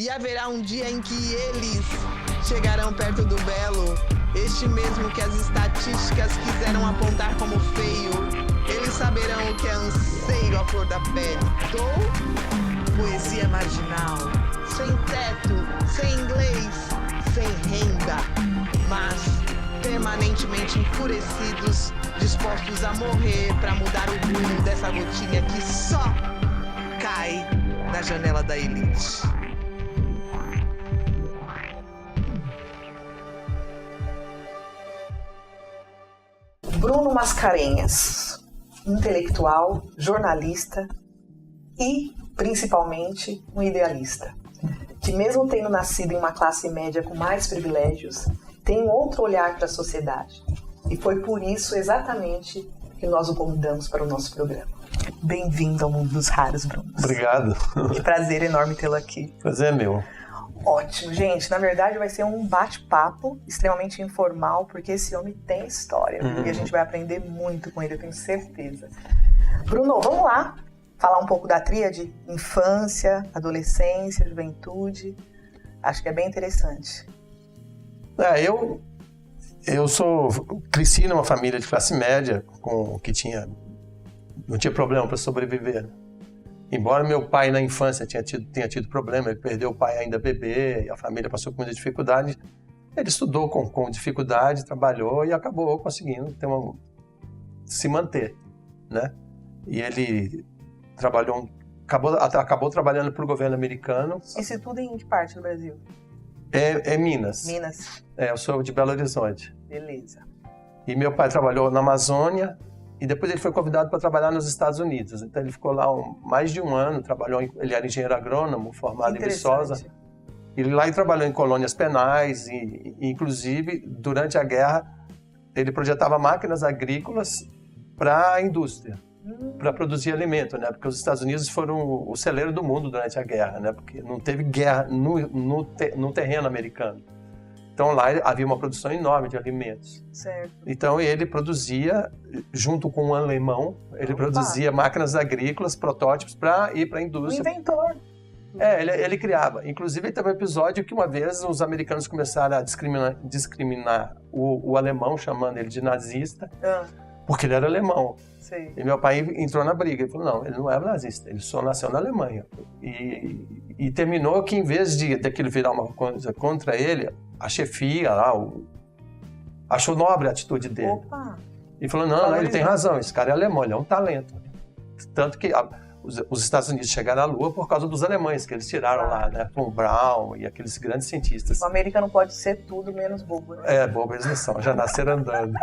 E haverá um dia em que eles chegarão perto do belo, este mesmo que as estatísticas quiseram apontar como feio. Eles saberão o que é anseio à flor da pele. Dou poesia marginal, sem teto, sem inglês, sem renda, mas permanentemente enfurecidos, dispostos a morrer para mudar o rumo dessa gotinha que só cai na janela da elite. Bruno Mascarenhas, intelectual, jornalista e, principalmente, um idealista, que mesmo tendo nascido em uma classe média com mais privilégios, tem um outro olhar para a sociedade. E foi por isso, exatamente, que nós o convidamos para o nosso programa. Bem-vindo ao Mundo dos Raros, Bruno. Obrigado. Que prazer enorme tê-lo aqui. Prazer é meu. Ótimo, gente. Na verdade, vai ser um bate-papo extremamente informal, porque esse homem tem história. E a gente vai aprender muito com ele, eu tenho certeza. Bruno, vamos lá falar um pouco da tríade infância, adolescência, juventude. Acho que é bem interessante. Eu cresci numa família de classe média que não tinha problema para sobreviver. Embora meu pai na infância tenha tido problema, ele perdeu o pai ainda bebê, e a família passou por muita dificuldade, ele estudou com dificuldade, trabalhou e acabou conseguindo se manter, né? E ele acabou trabalhando para o governo americano. Isso tudo em que parte do Brasil? É Minas. Minas. Eu sou de Belo Horizonte. Beleza. E meu pai trabalhou na Amazônia, e depois ele foi convidado para trabalhar nos Estados Unidos. Então ele ficou lá mais de um ano, ele era engenheiro agrônomo, formado em Viçosa. E lá ele trabalhou em colônias penais e inclusive, durante a guerra, ele projetava máquinas agrícolas para a indústria, para produzir alimento, né? Porque os Estados Unidos foram o celeiro do mundo durante a guerra, né? Porque não teve guerra no terreno americano. Então lá havia uma produção enorme de alimentos. Certo. Então ele produzia, junto com um alemão, produzia máquinas agrícolas, protótipos para ir para a indústria. Um inventor. Ele criava. Inclusive teve um episódio que uma vez os americanos começaram a discriminar o alemão, chamando ele de nazista, porque ele era alemão. Sim. E meu pai entrou na briga. Ele falou, não, ele não era nazista, ele só nasceu na Alemanha. E terminou que, em vez daquilo virar uma coisa contra ele, a chefia lá achou nobre a atitude dele. Opa. E falou, não, ele tem razão, esse cara é alemão, ele é um talento. Tanto que os Estados Unidos chegaram à Lua por causa dos alemães, que eles tiraram lá, né? Von Braun e aqueles grandes cientistas. O americano pode ser tudo menos bobo, né? Bobo eles não são, já nasceram andando.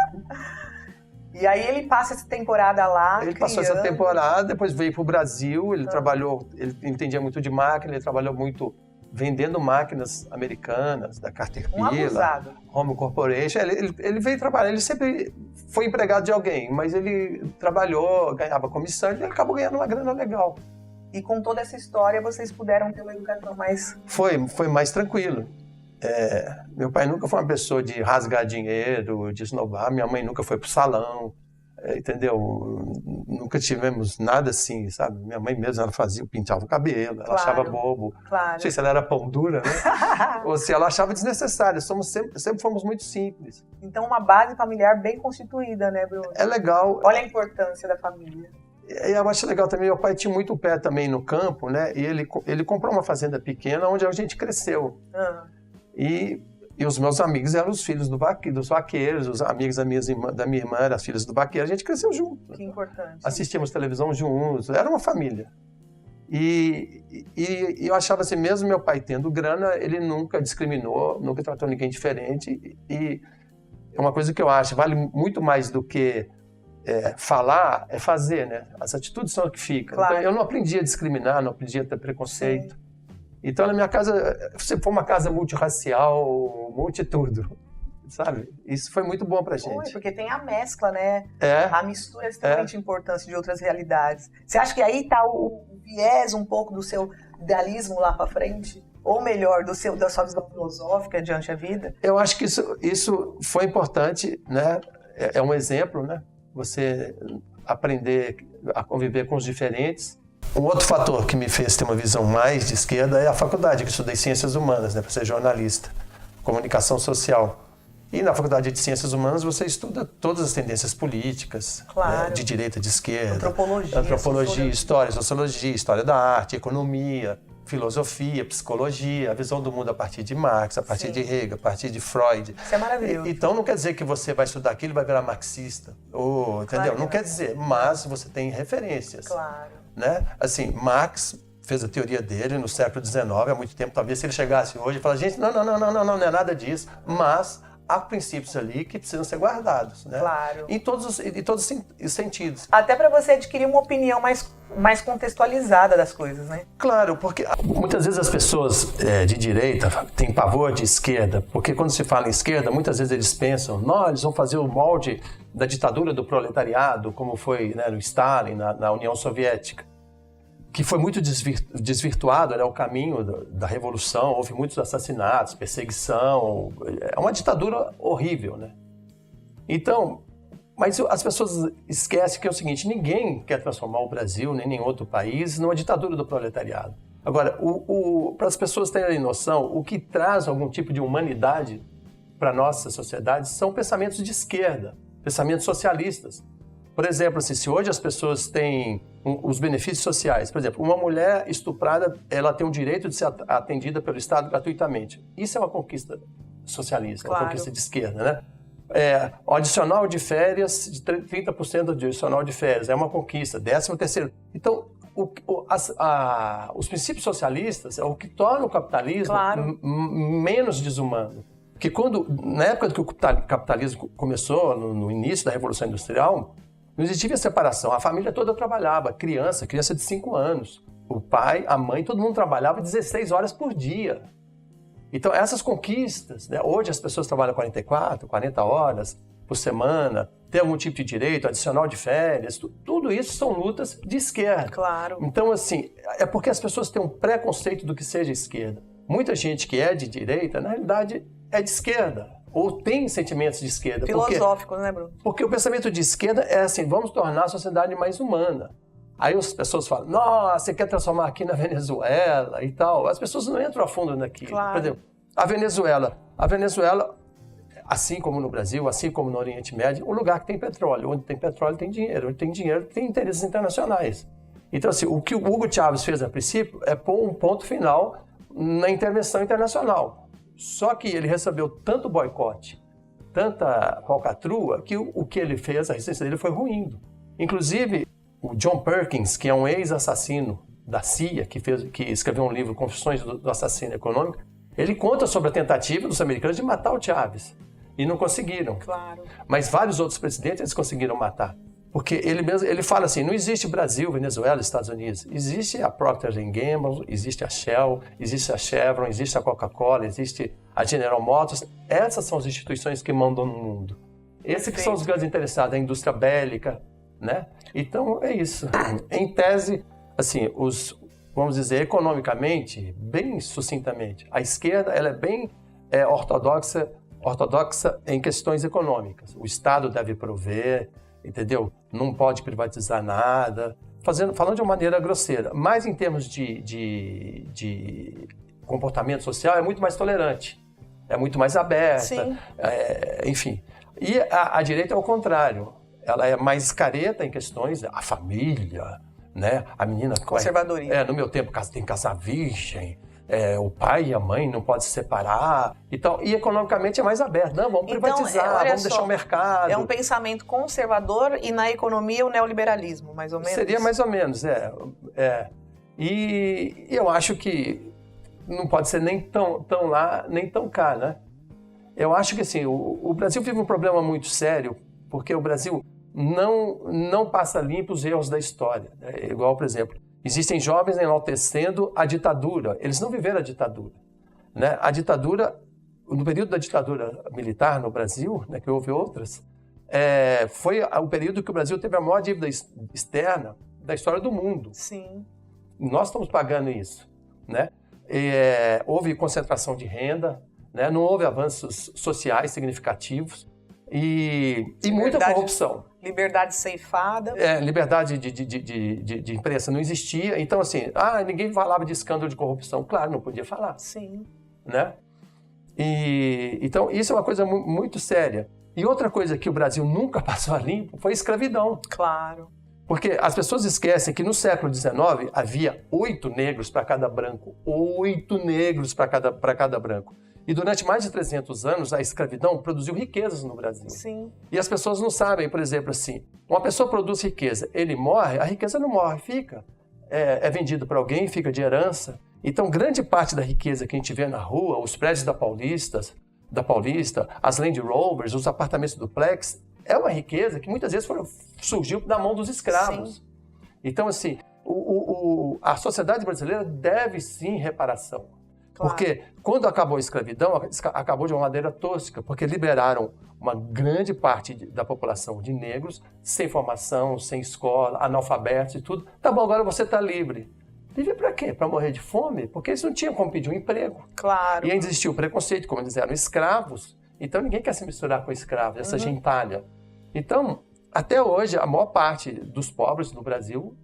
E aí ele passa essa temporada lá, Ele passou essa temporada, depois veio para o Brasil, ele trabalhou, ele entendia muito de máquina, ele trabalhou muito vendendo máquinas americanas, da Caterpillar, Home Corporation. Ele veio trabalhar, ele sempre foi empregado de alguém, mas ele trabalhou, ganhava comissão e ele acabou ganhando uma grana legal. E com toda essa história, vocês puderam ter uma educação mais... Foi mais tranquilo. Meu pai nunca foi uma pessoa de rasgar dinheiro, de esnobar, minha mãe nunca foi pro salão, entendeu? Nunca tivemos nada assim, sabe? Minha mãe mesmo, ela pintava o cabelo, ela achava bobo. Claro. Não sei se ela era pão dura, né? Ou se ela achava desnecessário. Sempre fomos muito simples. Então uma base familiar bem constituída, né, Bruno? É legal. Olha a importância da família. Eu acho legal também, meu pai tinha muito pé também no campo, né? E ele comprou uma fazenda pequena onde a gente cresceu. E os meus amigos eram os filhos dos vaqueiros, os amigos da minha irmã eram as filhas do vaqueiro, a gente cresceu junto. Que importante. Assistíamos televisão juntos, era uma família. E eu achava assim, mesmo meu pai tendo grana, ele nunca discriminou, nunca tratou ninguém diferente. E é uma coisa que eu acho, vale muito mais do que falar, é fazer, né? As atitudes são o que ficam. Claro. Então, eu não aprendi a discriminar, não aprendi a ter preconceito. Sim. Então, na minha casa, se for uma casa multirracial, multitudo, sabe? Isso foi muito bom pra gente. Porque tem a mescla, né? A mistura é extremamente importante de outras realidades. Você acha que aí tá o viés um pouco do seu idealismo lá pra frente? Ou melhor, da sua visão filosófica diante da vida? Eu acho que isso foi importante, né? É um exemplo, né? Você aprender a conviver com os diferentes. Um outro fator que me fez ter uma visão mais de esquerda é a faculdade, que eu estudei Ciências Humanas, né, para ser jornalista, comunicação social. E na Faculdade de Ciências Humanas você estuda todas as tendências políticas, claro, né, de direita, de esquerda, antropologia, história, sociologia, história da arte, economia, filosofia, psicologia, a visão do mundo a partir de Marx, a partir de Hegel, a partir de Freud. Isso é maravilhoso. Então não quer dizer que você vai estudar aquilo e vai virar marxista, ou, entendeu? Claro, não quer dizer, mas você tem referências. Claro. Né? Assim, Marx fez a teoria dele no século XIX, há muito tempo, talvez se ele chegasse hoje e falasse, gente, não é nada disso, mas há princípios ali que precisam ser guardados, né? Claro. Em todos os sentidos. Até para você adquirir uma opinião mais contextualizada das coisas, né? Claro, porque muitas vezes as pessoas de direita têm pavor de esquerda, porque quando se fala em esquerda, muitas vezes eles pensam, não, eles vão fazer o molde da ditadura do proletariado, como foi, né, no Stalin, na União Soviética, que foi muito desvirtuado, né, o caminho da revolução, houve muitos assassinatos, perseguição, é uma ditadura horrível, né? Então, mas as pessoas esquecem que é o seguinte, ninguém quer transformar o Brasil, nem nenhum outro país, numa ditadura do proletariado. Agora, para as pessoas terem noção, o que traz algum tipo de humanidade para a nossa sociedade são pensamentos de esquerda, pensamentos socialistas. Por exemplo, assim, se hoje as pessoas têm os benefícios sociais, por exemplo, uma mulher estuprada, ela tem o direito de ser atendida pelo Estado gratuitamente. Isso é uma conquista socialista, claro, uma conquista de esquerda, né? O adicional de férias, de 30% de adicional de férias, é uma conquista. 13º. Então, os princípios socialistas é o que torna o capitalismo menos desumano. Porque na época que o capitalismo começou, no início da Revolução Industrial, não existia separação. A família toda trabalhava, criança de 5 anos. O pai, a mãe, todo mundo trabalhava 16 horas por dia. Então, essas conquistas, né? Hoje as pessoas trabalham 44, 40 horas por semana, tem algum tipo de direito, adicional de férias, tudo isso são lutas de esquerda. Claro. Então, assim, é porque as pessoas têm um preconceito do que seja esquerda. Muita gente que é de direita, na realidade, é de esquerda, ou tem sentimentos de esquerda. Filosóficos, né, Bruno? Porque o pensamento de esquerda é assim, vamos tornar a sociedade mais humana. Aí as pessoas falam, nossa, você quer transformar aqui na Venezuela e tal. As pessoas não entram a fundo naquilo. Claro. Por exemplo, a Venezuela, assim como no Brasil, assim como no Oriente Médio, um lugar que tem petróleo. Onde tem petróleo tem dinheiro. Onde tem dinheiro tem interesses internacionais. Então, assim, o que o Hugo Chávez fez a princípio é pôr um ponto final na intervenção internacional. Só que ele recebeu tanto boicote, tanta falcatrua, que o que ele fez, a resistência dele foi ruindo. Inclusive, o John Perkins, que é um ex-assassino da CIA, que escreveu um livro, Confissões do Assassino Econômico, ele conta sobre a tentativa dos americanos de matar o Chávez. E não conseguiram. Claro. Mas vários outros presidentes eles conseguiram matar. Porque ele fala assim, não existe Brasil, Venezuela, Estados Unidos. Existe a Procter & Gamble, existe a Shell, existe a Chevron, existe a Coca-Cola, existe a General Motors. Essas são as instituições que mandam no mundo. Esses que são os grandes interessados, a indústria bélica, né? Então, é isso. Em tese, assim, vamos dizer, economicamente, bem sucintamente, a esquerda ela é bem ortodoxa em questões econômicas. O Estado deve prover, entendeu? Não pode privatizar nada, falando de uma maneira grosseira. Mas em termos de comportamento social, é muito mais tolerante, é muito mais aberta, enfim. E a direita é o contrário. Ela é mais careta em questões, a família, né? A menina... Conservadorismo. No meu tempo tem que casar virgem, o pai e a mãe não podem se separar. Então, e economicamente é mais aberto. Não, vamos privatizar, vamos deixar o mercado. É um pensamento conservador e na economia o neoliberalismo, mais ou menos? Seria mais ou menos, E eu acho que não pode ser nem tão lá, nem tão cá, né? Eu acho que assim, o Brasil vive um problema muito sério, porque o Brasil não passa limpo os erros da história. Né? Igual, por exemplo, existem jovens enaltecendo a ditadura. Eles não viveram a ditadura. Né? A ditadura, no período da ditadura militar no Brasil, né, que houve outras, foi o período que o Brasil teve a maior dívida externa da história do mundo. Sim. Nós estamos pagando isso. Né? Houve concentração de renda, né? Não houve avanços sociais significativos. e muita corrupção. Liberdade ceifada. Liberdade de imprensa não existia. Então, assim, ninguém falava de escândalo de corrupção. Claro, não podia falar. Sim. Né? Então, isso é uma coisa muito séria. E outra coisa que o Brasil nunca passou a limpo foi a escravidão. Claro. Porque as pessoas esquecem que no século XIX havia 8 negros para cada branco. 8 negros para cada branco. E durante mais de 300 anos, a escravidão produziu riquezas no Brasil. Sim. E as pessoas não sabem, por exemplo, assim, uma pessoa produz riqueza, ele morre, a riqueza não morre, fica. É vendido para alguém, fica de herança. Então, grande parte da riqueza que a gente vê na rua, os prédios da Paulista, as Land Rovers, os apartamentos duplex, é uma riqueza que muitas vezes surgiu da mão dos escravos. Sim. Então, assim, a sociedade brasileira deve sim reparação. Claro. Porque quando acabou a escravidão, acabou de uma maneira tosca, porque liberaram uma grande parte da população de negros, sem formação, sem escola, analfabetos e tudo. Tá bom, agora você está livre. Livre para quê? Para morrer de fome? Porque eles não tinham como pedir um emprego. Claro. E ainda existia o preconceito, como eles eram escravos. Então ninguém quer se misturar com escravos, essa gentalha. Então, até hoje, a maior parte dos pobres no Brasil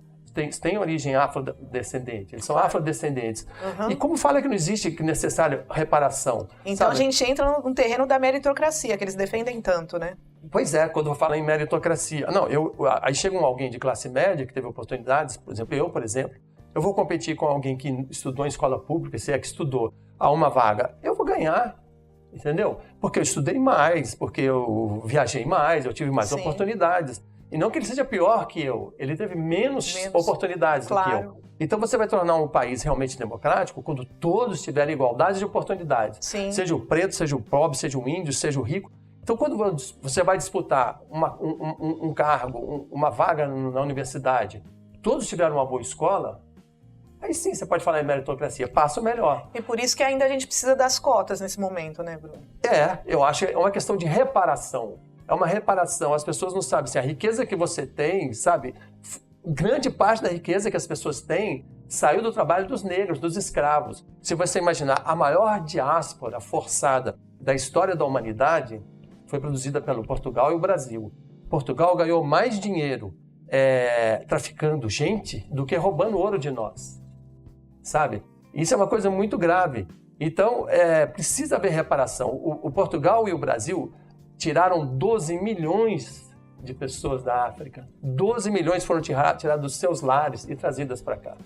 tem origem afrodescendente. Eles são afrodescendentes. E como fala que não existe necessária reparação? Então a gente entra no terreno da meritocracia, que eles defendem tanto, né? Pois é, quando eu falo em meritocracia. Não, aí chega alguém de classe média que teve oportunidades, por exemplo, eu vou competir com alguém que estudou em escola pública, se é que estudou, a uma vaga, eu vou ganhar, entendeu? Porque eu estudei mais, porque eu viajei mais, eu tive mais oportunidades. E não que ele seja pior que eu, ele teve menos oportunidades do que eu. Então você vai tornar um país realmente democrático quando todos tiverem igualdade de oportunidades. Sim. Seja o preto, seja o pobre, seja o índio, seja o rico. Então quando você vai disputar um cargo, uma vaga na universidade, todos tiveram uma boa escola, aí sim você pode falar em meritocracia, passa o melhor. E por isso que ainda a gente precisa das cotas nesse momento, né, Bruno? Eu acho que é uma questão de reparação. É uma reparação. As pessoas não sabem se a riqueza que você tem, sabe? Grande parte da riqueza que as pessoas têm saiu do trabalho dos negros, dos escravos. Se você imaginar, a maior diáspora forçada da história da humanidade foi produzida pelo Portugal e o Brasil. Portugal ganhou mais dinheiro traficando gente do que roubando ouro de nós. Sabe? Isso é uma coisa muito grave. Então, precisa haver reparação. O Portugal e o Brasil tiraram 12 milhões de pessoas da África. 12 milhões foram tirados dos seus lares e trazidas para cá.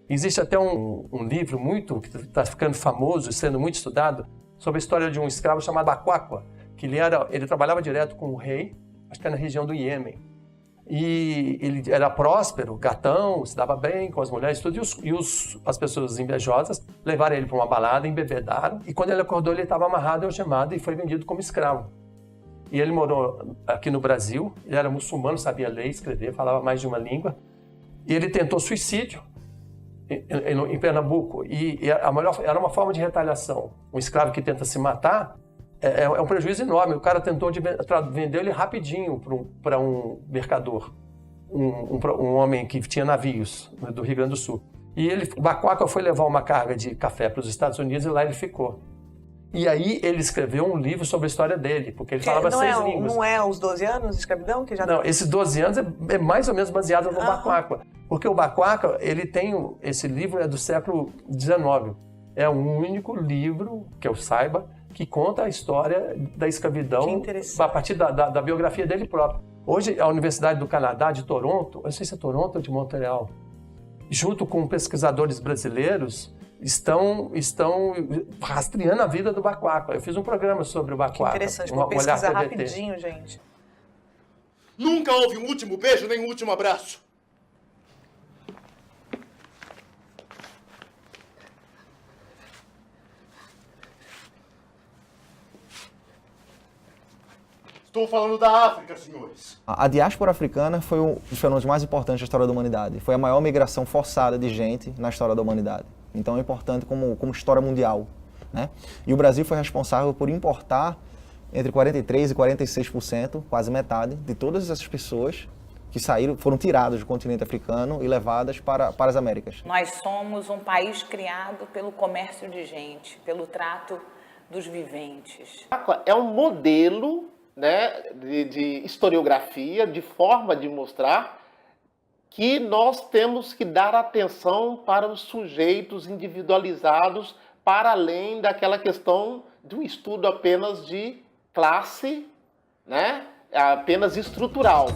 Existe até um livro que está ficando famoso e sendo muito estudado sobre a história de um escravo chamado Baquaqua, que ele trabalhava direto com o rei, acho que era na região do Iêmen. E ele era próspero, gatão, se dava bem com as mulheres, tudo, as pessoas invejosas levaram ele para uma balada, embebedaram, e quando ele acordou ele estava amarrado e algemado e foi vendido como escravo. E ele morou aqui no Brasil, ele era muçulmano, sabia ler, escrever, falava mais de uma língua. E ele tentou suicídio em Pernambuco. E era uma forma de retaliação. Um escravo que tenta se matar é um prejuízo enorme. O cara tentou vender ele rapidinho para um mercador, um homem que tinha navios do Rio Grande do Sul. E o Baquaqua foi levar uma carga de café para os Estados Unidos e lá ele ficou. E aí ele escreveu um livro sobre a história dele, porque ele falava 6 línguas. Não é os 12 anos de escravidão? Não, esses 12 anos é mais ou menos baseado no Baquaqua. Porque o Baquaqua, esse livro é do século XIX. É o único livro, que eu saiba, que conta a história da escravidão a partir da biografia dele próprio. Hoje, a Universidade do Canadá, de Toronto, eu não sei se é Toronto ou de Montreal, junto com pesquisadores brasileiros, estão rastreando a vida do Baquaqua. Eu fiz um programa sobre o Baquaqua. Que interessante, vou pesquisar rapidinho, gente. Nunca houve um último beijo nem um último abraço. Estou falando da África, senhores. A diáspora africana foi um dos fenômenos mais importantes da história da humanidade. Foi a maior migração forçada de gente na história da humanidade. Então é importante como história mundial, né? E o Brasil foi responsável por importar entre 43% e 46%, quase metade, de todas essas pessoas que foram tiradas do continente africano e levadas para as Américas. Nós somos um país criado pelo comércio de gente, pelo trato dos viventes. É um modelo né, de historiografia, de forma de mostrar que nós temos que dar atenção para os sujeitos individualizados, para além daquela questão de um estudo apenas de classe, né, apenas estrutural.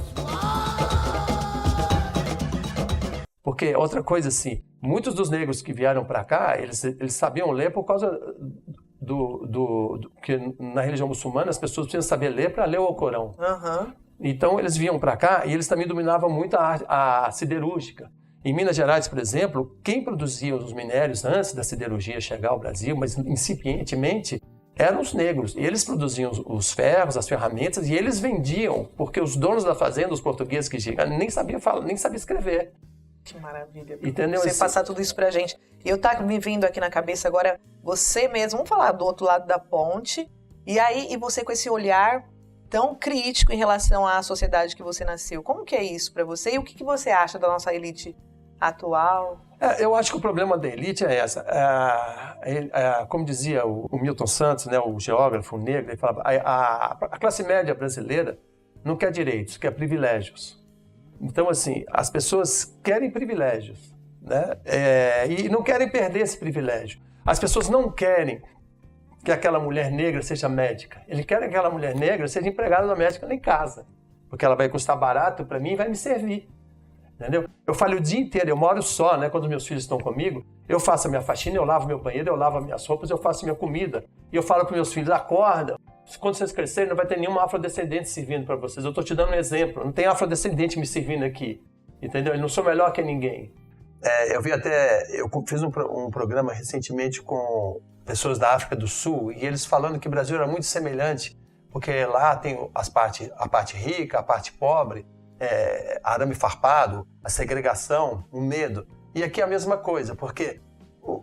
Porque outra coisa assim, muitos dos negros que vieram para cá, eles sabiam ler por causa que na religião muçulmana as pessoas precisam saber ler para ler o Alcorão. Uhum. Então eles vinham para cá e eles também dominavam muito a siderúrgica. Em Minas Gerais, por exemplo, quem produzia os minérios antes da siderurgia chegar ao Brasil, mas incipientemente, eram os negros. E eles produziam os ferros, as ferramentas, e eles vendiam, porque os donos da fazenda, os portugueses que chegaram, nem sabiam falar, nem sabiam escrever. Que maravilha. Entendeu? Você passar tudo isso pra gente. E eu tá me vindo aqui na cabeça agora, você mesmo, vamos falar do outro lado da ponte, e você com esse olhar tão crítico em relação à sociedade que você nasceu. Como que é isso pra você? E o que você acha da nossa elite atual? Eu acho que o problema da elite é essa. Como dizia o Milton Santos, né, o geógrafo negro, ele falava, a classe média brasileira não quer direitos, quer privilégios. Então, assim, as pessoas querem privilégios, né? E não querem perder esse privilégio. As pessoas não querem que aquela mulher negra seja médica. Eles querem que aquela mulher negra seja empregada doméstica em casa, porque ela vai custar barato para mim e vai me servir. Entendeu? Eu falo o dia inteiro, eu moro só, né? Quando meus filhos estão comigo, eu faço a minha faxina, eu lavo meu banheiro, eu lavo as minhas roupas, eu faço a minha comida. E eu falo para meus filhos, acorda, quando vocês crescerem não vai ter nenhuma afrodescendente servindo para vocês. Eu estou te dando um exemplo, não tem afrodescendente me servindo aqui, entendeu? Eu não sou melhor que ninguém. Eu fiz um programa recentemente com pessoas da África do Sul, e eles falando que o Brasil era muito semelhante, porque lá tem a parte rica, a parte pobre, arame farpado, a segregação, o medo. E aqui é a mesma coisa, porque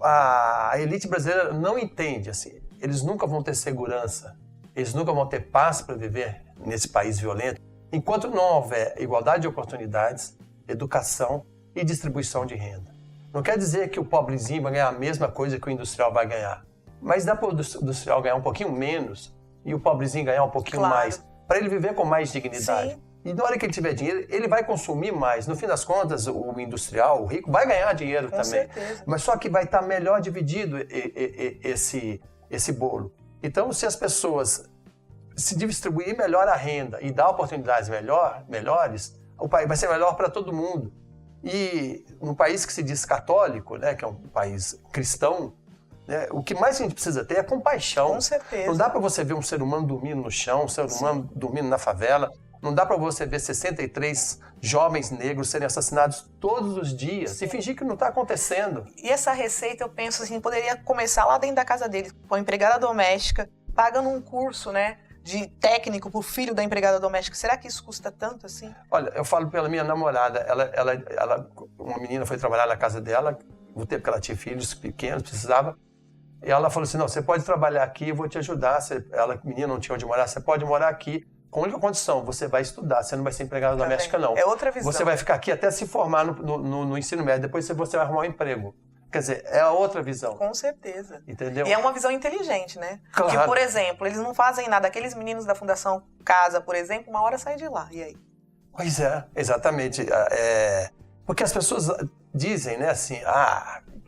a elite brasileira não entende, assim, eles nunca vão ter segurança, eles nunca vão ter paz para viver nesse país violento, enquanto não houver igualdade de oportunidades, educação e distribuição de renda. Não quer dizer que o pobrezinho vai ganhar a mesma coisa que o industrial vai ganhar, mas dá para o industrial ganhar um pouquinho menos e o pobrezinho ganhar um pouquinho mais, para ele viver com mais dignidade. Sim. E na hora que ele tiver dinheiro, ele vai consumir mais. No fim das contas, o industrial, o rico, vai ganhar dinheiro Com também. certeza. Mas só que vai estar melhor dividido esse bolo. Então, se as pessoas se distribuir melhor a renda e dar oportunidades melhores, o país vai ser melhor para todo mundo. E num país que se diz católico, né, que é um país cristão, né, o que mais a gente precisa ter é compaixão. Com certeza. Não dá para você ver um ser humano dormindo no chão, um ser humano dormindo na favela. Não dá para você ver 63 jovens negros serem assassinados todos os dias e fingir que não está acontecendo. E essa receita, eu penso assim, poderia começar lá dentro da casa dele, com a empregada doméstica, pagando um curso, né, de técnico pro filho da empregada doméstica. Será que isso custa tanto assim? Olha, eu falo pela minha namorada, uma menina foi trabalhar na casa dela, no tempo que ela tinha filhos pequenos, precisava, e ela falou assim, não, você pode trabalhar aqui, eu vou te ajudar. Menina não tinha onde morar, você pode morar aqui, com a única condição, você vai estudar, você não vai ser empregada doméstica, não. É outra visão. Você vai ficar aqui até se formar no ensino médio, depois você vai arrumar um emprego. Quer dizer, é a outra visão. Com certeza. Entendeu? E é uma visão inteligente, né? Claro. Que, por exemplo, eles não fazem nada. Aqueles meninos da Fundação Casa, por exemplo, uma hora saem de lá. E aí? Pois é, exatamente. Porque as pessoas dizem, né, assim,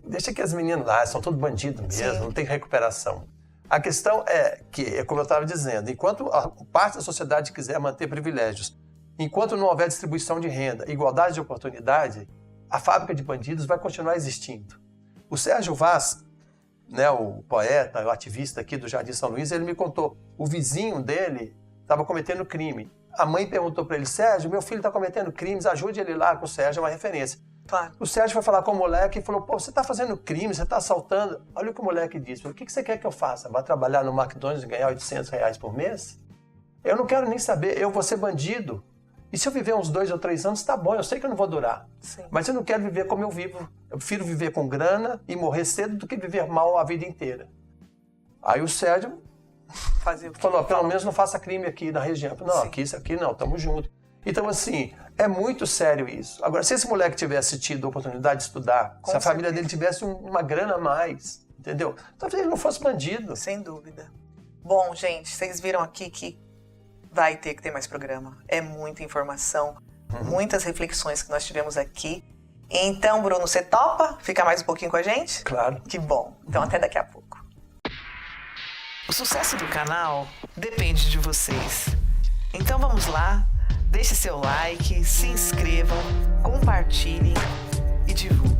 deixa que as meninas lá, são todos bandidos mesmo, Sim. não tem recuperação. A questão é que, como eu estava dizendo, enquanto a parte da sociedade quiser manter privilégios, enquanto não houver distribuição de renda, igualdade de oportunidade, a fábrica de bandidos vai continuar existindo. O Sérgio Vaz, né, o poeta, o ativista aqui do Jardim São Luís, ele me contou, o vizinho dele estava cometendo crime. A mãe perguntou para ele, Sérgio, meu filho está cometendo crimes, ajude ele lá, com o Sérgio é uma referência. Claro. O Sérgio foi falar com o moleque e falou, pô, você está fazendo crime, você está assaltando. Olha o que o moleque disse, o que você quer que eu faça? Vai trabalhar no McDonald's e ganhar R$800 por mês? Eu não quero nem saber, eu vou ser bandido. E se eu viver uns 2 ou 3 anos, tá bom, eu sei que eu não vou durar. Sim. Mas eu não quero viver como eu vivo. Eu prefiro viver com grana e morrer cedo do que viver mal a vida inteira. Aí o Sérgio falou, pelo menos não faça crime aqui na região. Não, isso aqui não, tamo junto. Então, assim, é muito sério isso. Agora, se esse moleque tivesse tido a oportunidade de estudar, se a família dele tivesse uma grana a mais, entendeu? Talvez ele não fosse bandido. Sem dúvida. Bom, gente, vocês viram aqui que vai ter que ter mais programa. É muita informação, muitas reflexões que nós tivemos aqui. Então, Bruno, você topa ficar mais um pouquinho com a gente? Claro. Que bom. Então, até daqui a pouco. O sucesso do canal depende de vocês. Então, vamos lá. Deixe seu like, se inscrevam, compartilhem e divulguem.